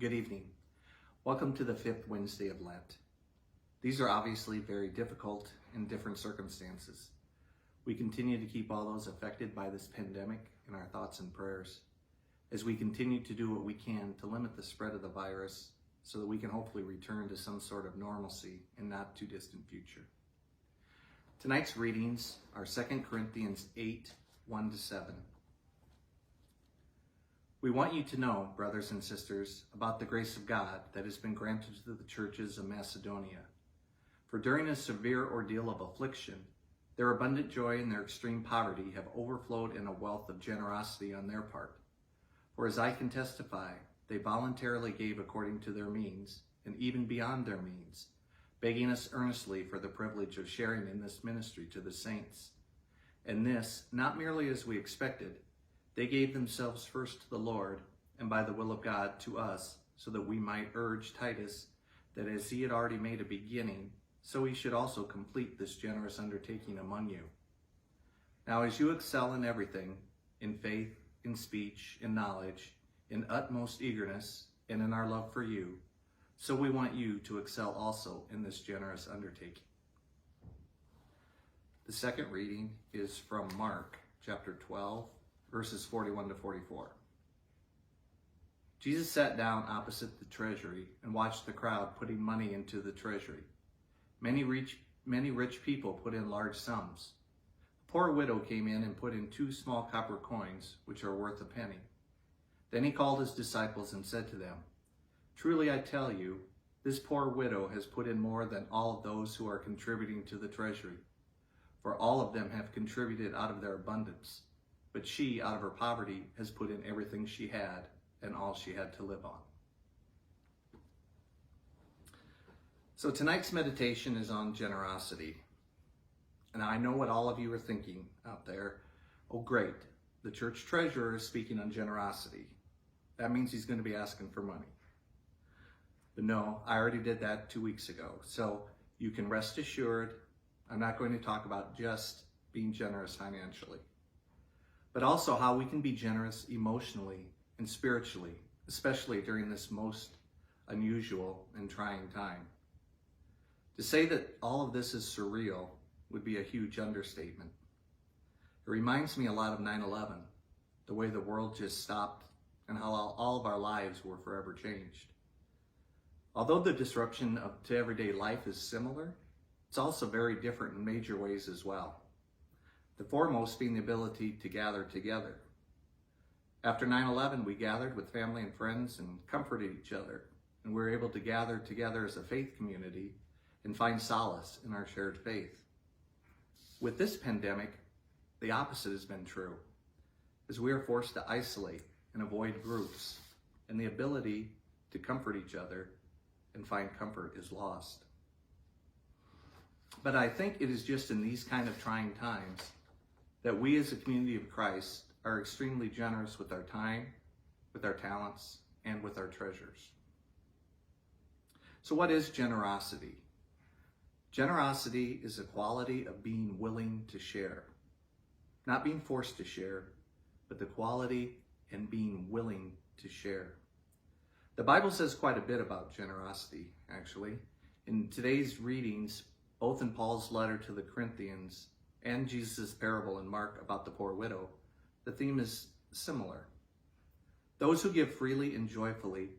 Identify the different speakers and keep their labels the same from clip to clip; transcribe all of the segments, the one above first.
Speaker 1: Good evening. Welcome to the fifth Wednesday of Lent. These are obviously very difficult in different circumstances. We continue to keep all those affected by this pandemic in our thoughts and prayers as we continue to do what we can to limit the spread of the virus so that we can hopefully return to some sort of normalcy in not too distant future. Tonight's readings are 2 Corinthians 8, 1-7. We want you to know, brothers and sisters, about the grace of God that has been granted to the churches of Macedonia. For during a severe ordeal of affliction, their abundant joy and their extreme poverty have overflowed in a wealth of generosity on their part. For as I can testify, they voluntarily gave according to their means, and even beyond their means, begging us earnestly for the privilege of sharing in this ministry to the saints. And this, not merely as we expected, they gave themselves first to the Lord, and by the will of God to us, so that we might urge Titus that as he had already made a beginning, so he should also complete this generous undertaking among you. Now as you excel in everything, in faith, in speech, in knowledge, in utmost eagerness, and in our love for you, so we want you to excel also in this generous undertaking. The second reading is from Mark chapter 12, verses 41-44. Jesus sat down opposite the treasury and watched the crowd putting money into the treasury. Many rich people put in large sums. A poor widow came in and put in 2 small copper coins, which are worth a penny. Then he called his disciples and said to them, "Truly I tell you, this poor widow has put in more than all of those who are contributing to the treasury. For all of them have contributed out of their abundance, but she, out of her poverty, has put in everything she had and all she had to live on." So tonight's meditation is on generosity. And I know what all of you are thinking out there. Oh, great. The church treasurer is speaking on generosity. That means he's going to be asking for money. But no, I already did that 2 weeks ago. So you can rest assured, I'm not going to talk about just being generous financially, but also how we can be generous emotionally and spiritually, especially during this most unusual and trying time. To say that all of this is surreal would be a huge understatement. It reminds me a lot of 9/11, the way the world just stopped and how all of our lives were forever changed. Although the disruption to everyday life is similar, it's also very different in major ways as well. The foremost being the ability to gather together. After 9/11, we gathered with family and friends and comforted each other, and we were able to gather together as a faith community and find solace in our shared faith. With this pandemic, the opposite has been true, as we are forced to isolate and avoid groups, and the ability to comfort each other and find comfort is lost. But I think it is just in these kind of trying times that we as a community of Christ are extremely generous with our time, with our talents, and with our treasures. So what is generosity? Generosity is a quality of being willing to share. Not being forced to share, but the quality and being willing to share. The Bible says quite a bit about generosity, actually. In today's readings, both in Paul's letter to the Corinthians and Jesus' parable in Mark about the poor widow, the theme is similar. Those who give freely and joyfully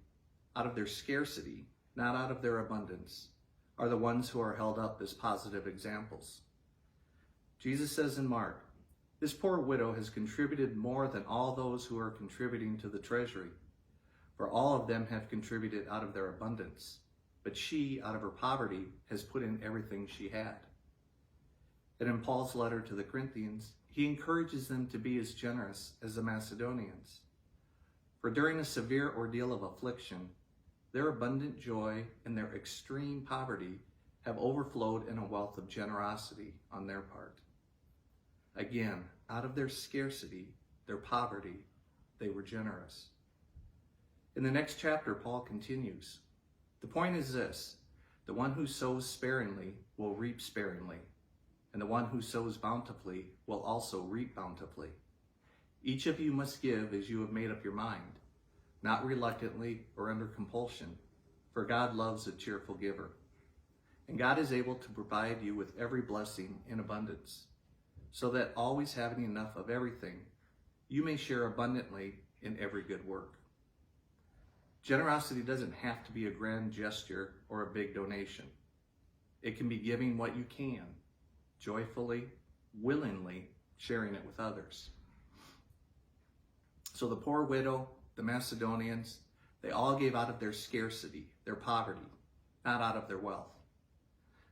Speaker 1: out of their scarcity, not out of their abundance, are the ones who are held up as positive examples. Jesus says in Mark, "This poor widow has contributed more than all those who are contributing to the treasury, for all of them have contributed out of their abundance, but she, out of her poverty, has put in everything she had." And in Paul's letter to the Corinthians, he encourages them to be as generous as the Macedonians. For during a severe ordeal of affliction, their abundant joy and their extreme poverty have overflowed in a wealth of generosity on their part. Again, out of their scarcity, their poverty, they were generous. In the next chapter, Paul continues, "The point is this, the one who sows sparingly will reap sparingly, and the one who sows bountifully will also reap bountifully. Each of you must give as you have made up your mind, not reluctantly or under compulsion, for God loves a cheerful giver. And God is able to provide you with every blessing in abundance, so that always having enough of everything, you may share abundantly in every good work. Generosity doesn't have to be a grand gesture or a big donation. It can be giving what you can, joyfully, willingly sharing it with others. So the poor widow, the Macedonians, they all gave out of their scarcity, their poverty, not out of their wealth.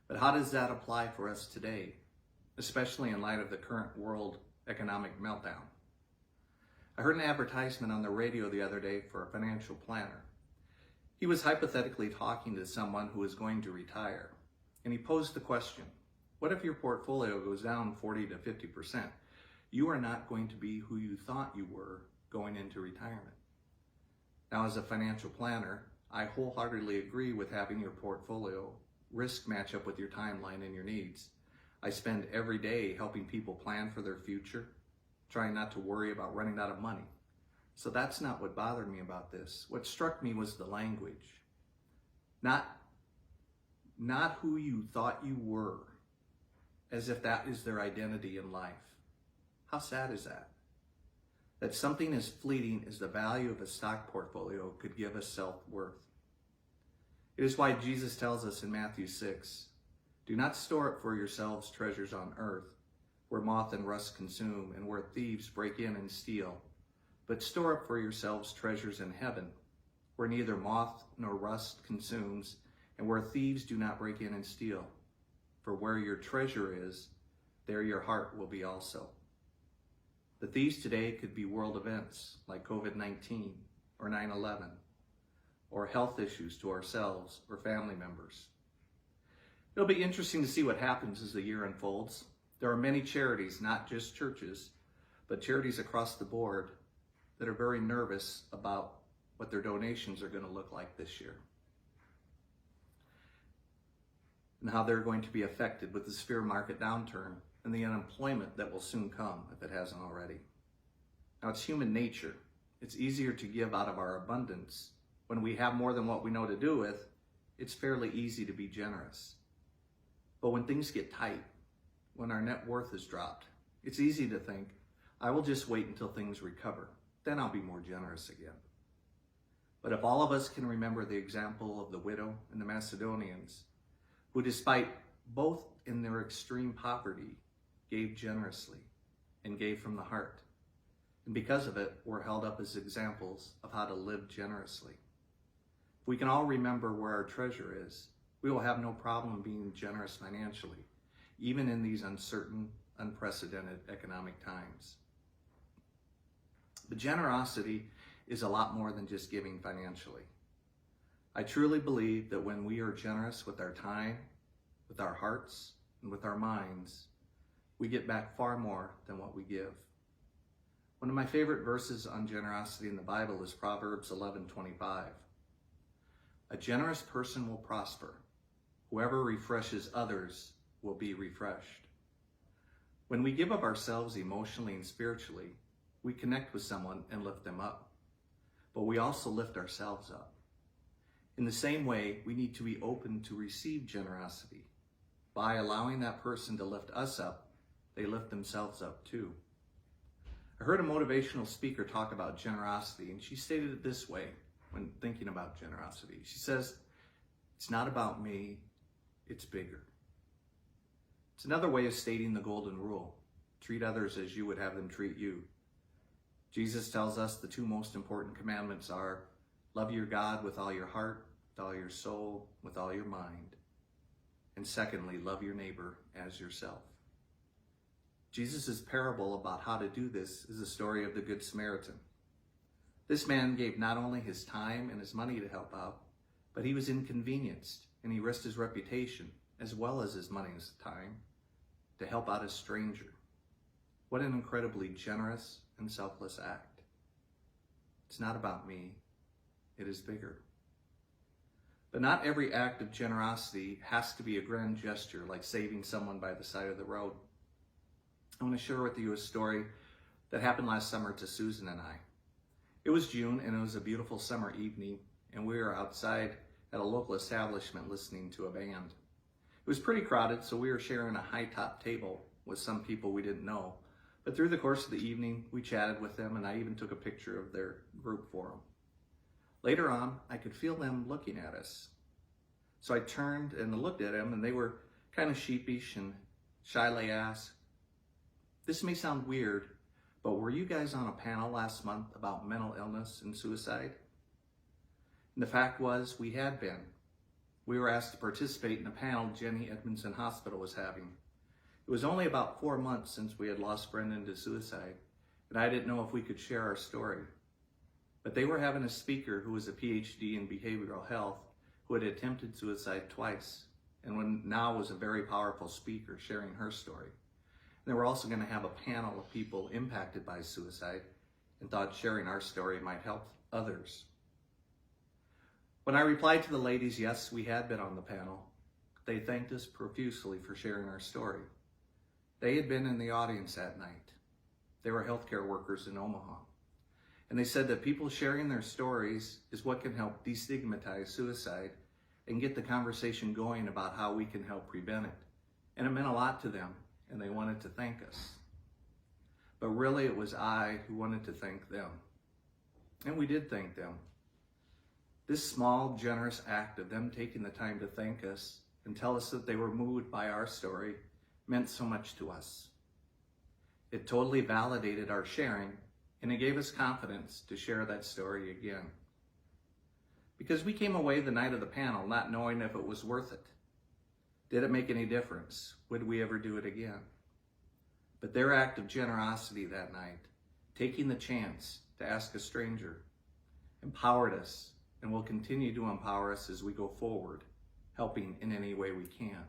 Speaker 1: But how does that apply for us today, especially in light of the current world economic meltdown? I heard an advertisement on the radio the other day for a financial planner. He was hypothetically talking to someone who is going to retire, and he posed the question, what if your portfolio goes down 40 to 50%? You are not going to be who you thought you were going into retirement. Now, as a financial planner, I wholeheartedly agree with having your portfolio risk match up with your timeline and your needs. I spend every day helping people plan for their future, trying not to worry about running out of money. So that's not what bothered me about this. What struck me was the language. Not who you thought you were, as if that is their identity in life. How sad is that? That something as fleeting as the value of a stock portfolio could give us self-worth. It is why Jesus tells us in Matthew 6, do not store up for yourselves treasures on earth, where moth and rust consume and where thieves break in and steal, but store up for yourselves treasures in heaven, where neither moth nor rust consumes and where thieves do not break in and steal. For where your treasure is, there your heart will be also. The thieves today could be world events like COVID-19 or 9/11, or health issues to ourselves or family members. It'll be interesting to see what happens as the year unfolds. There are many charities, not just churches, but charities across the board that are very nervous about what their donations are going to look like this year, and how they're going to be affected with the severe market downturn and the unemployment that will soon come if it hasn't already. Now, it's human nature. It's easier to give out of our abundance. When we have more than what we know to do with, it's fairly easy to be generous. But when things get tight, when our net worth is dropped, it's easy to think, I will just wait until things recover. Then I'll be more generous again. But if all of us can remember the example of the widow and the Macedonians, who despite both in their extreme poverty, gave generously and gave from the heart. And because of it, we're held up as examples of how to live generously. If we can all remember where our treasure is, we will have no problem being generous financially, even in these uncertain, unprecedented economic times. But generosity is a lot more than just giving financially. I truly believe that when we are generous with our time, with our hearts, and with our minds, we get back far more than what we give. One of my favorite verses on generosity in the Bible is Proverbs 11:25. A generous person will prosper. Whoever refreshes others will be refreshed. When we give of ourselves emotionally and spiritually, we connect with someone and lift them up. But we also lift ourselves up. In the same way, we need to be open to receive generosity. By allowing that person to lift us up, they lift themselves up too. I heard a motivational speaker talk about generosity, and she stated it this way when thinking about generosity. She says, it's not about me, it's bigger. It's another way of stating the golden rule. Treat others as you would have them treat you. Jesus tells us the two most important commandments are, love your God with all your heart, with all your soul, with all your mind. And secondly, love your neighbor as yourself. Jesus' parable about how to do this is the story of the Good Samaritan. This man gave not only his time and his money to help out, but he was inconvenienced and he risked his reputation as well as his money and his time to help out a stranger. What an incredibly generous and selfless act. It's not about me, it is bigger. But not every act of generosity has to be a grand gesture like saving someone by the side of the road. I want to share with you a story that happened last summer to Susan and I. It was June and it was a beautiful summer evening, and we were outside at a local establishment listening to a band. It was pretty crowded, so we were sharing a high-top table with some people we didn't know. But through the course of the evening, we chatted with them, and I even took a picture of their group for them. Later on, I could feel them looking at us. So I turned and looked at them, and they were kind of sheepish and shyly asked, "This may sound weird, but were you guys on a panel last month about mental illness and suicide?" And the fact was, we had been. We were asked to participate in a panel Jenny Edmondson Hospital was having. It was only about 4 months since we had lost Brendan to suicide, and I didn't know if we could share our story. But they were having a speaker who was a PhD in behavioral health who had attempted suicide twice, and now was a very powerful speaker sharing her story. And they were also going to have a panel of people impacted by suicide and thought sharing our story might help others. When I replied to the ladies, yes, we had been on the panel, they thanked us profusely for sharing our story. They had been in the audience that night. They were healthcare workers in Omaha. And they said that people sharing their stories is what can help destigmatize suicide and get the conversation going about how we can help prevent it. And it meant a lot to them, and they wanted to thank us. But really, it was I who wanted to thank them. And we did thank them. This small, generous act of them taking the time to thank us and tell us that they were moved by our story meant so much to us. It totally validated our sharing, and it gave us confidence to share that story again. Because we came away the night of the panel not knowing if it was worth it. Did it make any difference? Would we ever do it again? But their act of generosity that night, taking the chance to ask a stranger, empowered us and will continue to empower us as we go forward, helping in any way we can.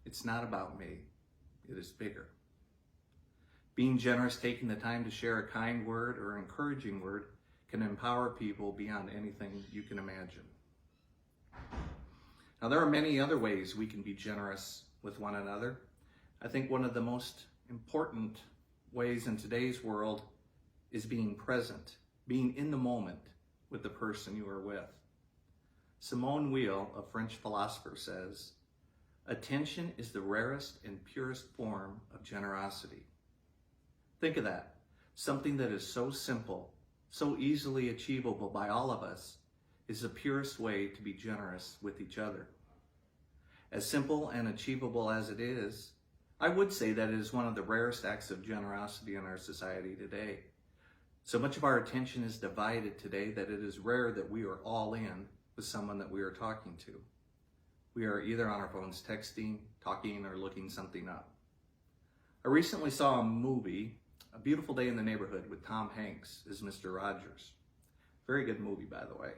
Speaker 1: It's not about me, it is bigger. Being generous, taking the time to share a kind word or encouraging word can empower people beyond anything you can imagine. Now, there are many other ways we can be generous with one another. I think one of the most important ways in today's world is being present, being in the moment with the person you are with. Simone Weil, a French philosopher, says, "Attention is the rarest and purest form of generosity." Think of that. Something that is so simple, so easily achievable by all of us, is the purest way to be generous with each other. As simple and achievable as it is, I would say that it is one of the rarest acts of generosity in our society today. So much of our attention is divided today that it is rare that we are all in with someone that we are talking to. We are either on our phones texting, talking, or looking something up. I recently saw a movie, A Beautiful Day in the Neighborhood, with Tom Hanks as Mr. Rogers. Very good movie, by the way.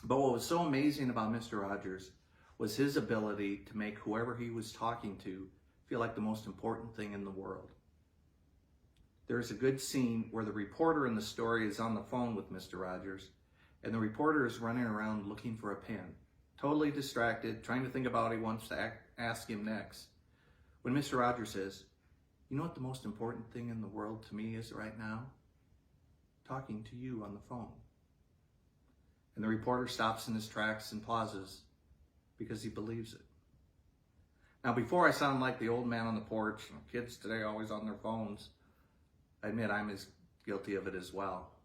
Speaker 1: But what was so amazing about Mr. Rogers was his ability to make whoever he was talking to feel like the most important thing in the world. There's a good scene where the reporter in the story is on the phone with Mr. Rogers, and the reporter is running around looking for a pen, totally distracted, trying to think about what he wants to ask him next. When Mr. Rogers says, "You know what the most important thing in the world to me is right now? Talking to you on the phone." And the reporter stops in his tracks and pauses because he believes it. Now, before I sound like the old man on the porch, kids today always on their phones, I admit I'm as guilty of it as well.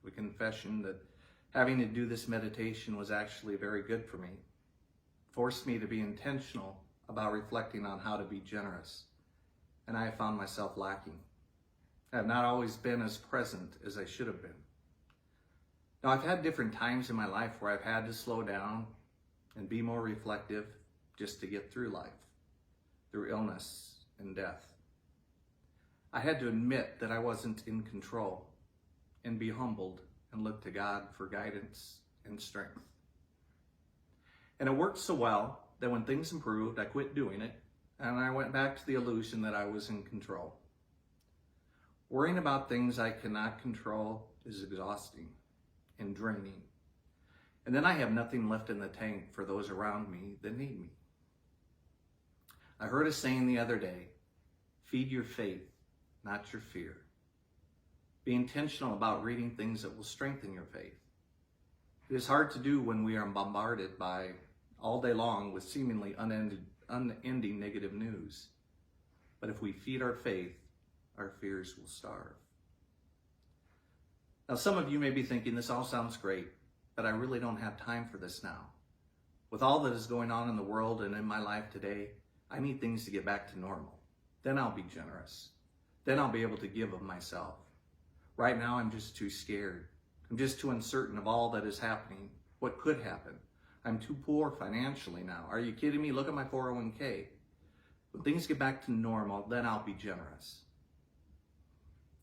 Speaker 1: A confession that having to do this meditation was actually very good for me. It forced me to be intentional about reflecting on how to be generous, and I have found myself lacking. I have not always been as present as I should have been. Now, I've had different times in my life where I've had to slow down and be more reflective just to get through life, through illness and death. I had to admit that I wasn't in control and be humbled and look to God for guidance and strength. And it worked so well that when things improved, I quit doing it and I went back to the illusion that I was in control. Worrying about things I cannot control is exhausting and draining. And then I have nothing left in the tank for those around me that need me. I heard a saying the other day, feed your faith, not your fear. Be intentional about reading things that will strengthen your faith. It is hard to do when we are bombarded by all day long with seemingly unending negative news. But if we feed our faith, our fears will starve. Now, some of you may be thinking, this all sounds great, but I really don't have time for this now. With all that is going on in the world and in my life today, I need things to get back to normal. Then I'll be generous. Then I'll be able to give of myself. Right now, I'm just too scared. I'm just too uncertain of all that is happening, what could happen. I'm too poor financially now. Are you kidding me? Look at my 401k. When things get back to normal, then I'll be generous.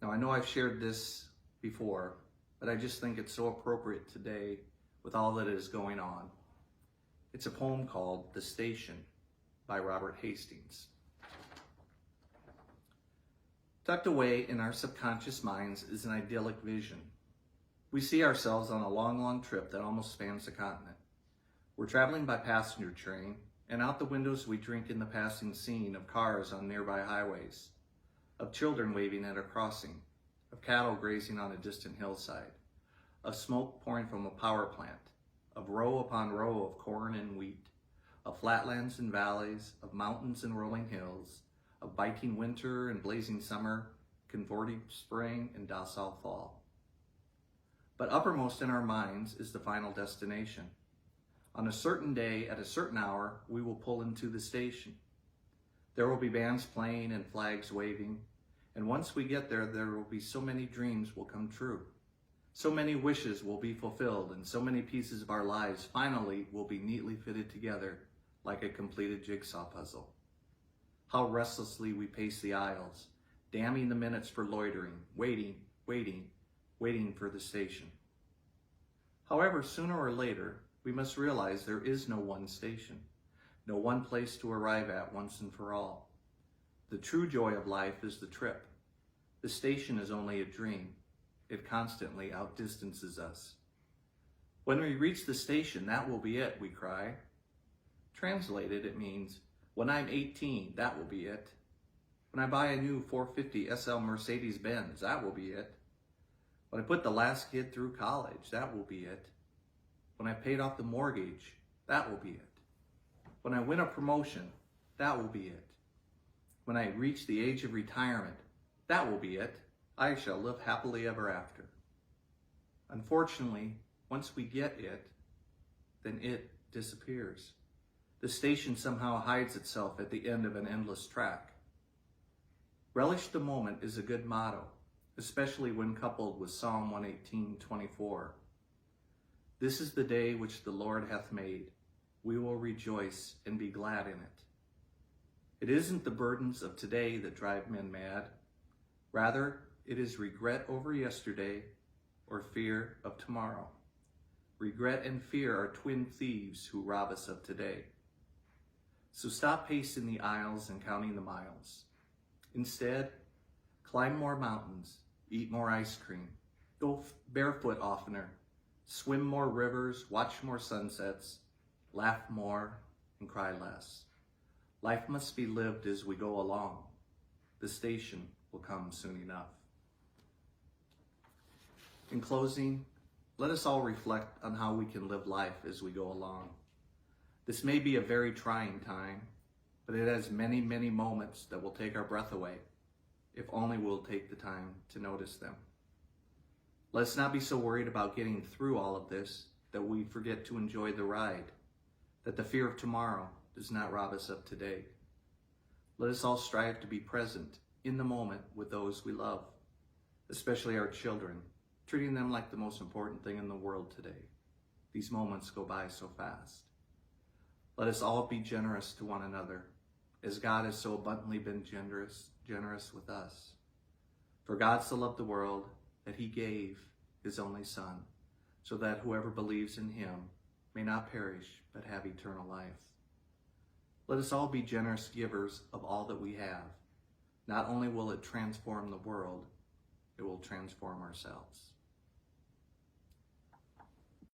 Speaker 1: Now, I know I've shared this before, but I just think it's so appropriate today with all that is going on. It's a poem called "The Station" by Robert Hastings. Tucked away in our subconscious minds is an idyllic vision. We see ourselves on a long, long trip that almost spans the continent. We're traveling by passenger train, and out the windows we drink in the passing scene of cars on nearby highways, of children waving at a crossing, of cattle grazing on a distant hillside, of smoke pouring from a power plant, of row upon row of corn and wheat, of flatlands and valleys, of mountains and rolling hills, of biting winter and blazing summer, converting spring and docile fall. But uppermost in our minds is the final destination. On a certain day, at a certain hour, we will pull into the station. There will be bands playing and flags waving, and once we get there, there will be so many dreams will come true. So many wishes will be fulfilled, and so many pieces of our lives finally will be neatly fitted together like a completed jigsaw puzzle. How restlessly we pace the aisles, damning the minutes for loitering, waiting for the station. However, sooner or later, we must realize there is no one station, no one place to arrive at once and for all. The true joy of life is the trip. The station is only a dream. It constantly outdistances us. When we reach the station, that will be it, we cry. Translated, it means, when I'm 18, that will be it. When I buy a new 450 SL Mercedes-Benz, that will be it. When I put the last kid through college, that will be it. When I paid off the mortgage, that will be it. When I win a promotion, that will be it. When I reach the age of retirement, that will be it. I shall live happily ever after. Unfortunately, once we get it, then it disappears. The station somehow hides itself at the end of an endless track. Relish the moment is a good motto, especially when coupled with Psalm 118:24. This is the day which the Lord hath made. We will rejoice and be glad in it. It isn't the burdens of today that drive men mad. Rather, it is regret over yesterday or fear of tomorrow. Regret and fear are twin thieves who rob us of today. So stop pacing the aisles and counting the miles. Instead, climb more mountains, eat more ice cream, go barefoot oftener, swim more rivers, watch more sunsets, laugh more, and cry less. Life must be lived as we go along. The station will come soon enough. In closing, let us all reflect on how we can live life as we go along. This may be a very trying time, but it has many, many moments that will take our breath away, if only we'll take the time to notice them. Let's not be so worried about getting through all of this that we forget to enjoy the ride, that the fear of tomorrow does not rob us of today. Let us all strive to be present in the moment with those we love, especially our children, treating them like the most important thing in the world today. These moments go by so fast. Let us all be generous to one another, as God has so abundantly been generous with us. For God so loved the world that he gave his only Son, so that whoever believes in him may not perish, but have eternal life. Let us all be generous givers of all that we have. Not only will it transform the world, it will transform ourselves.